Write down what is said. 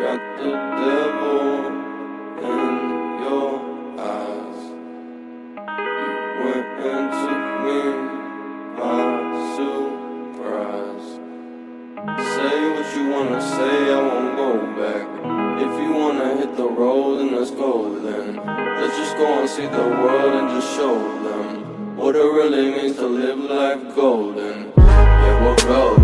got the devil in your eyes. You went and took me by surprise. Say what you wanna say, I won't go back. If you wanna hit the road, then let's go then. Let's just go and see the world and just show them what it really means to live life golden. Yeah, we're golden.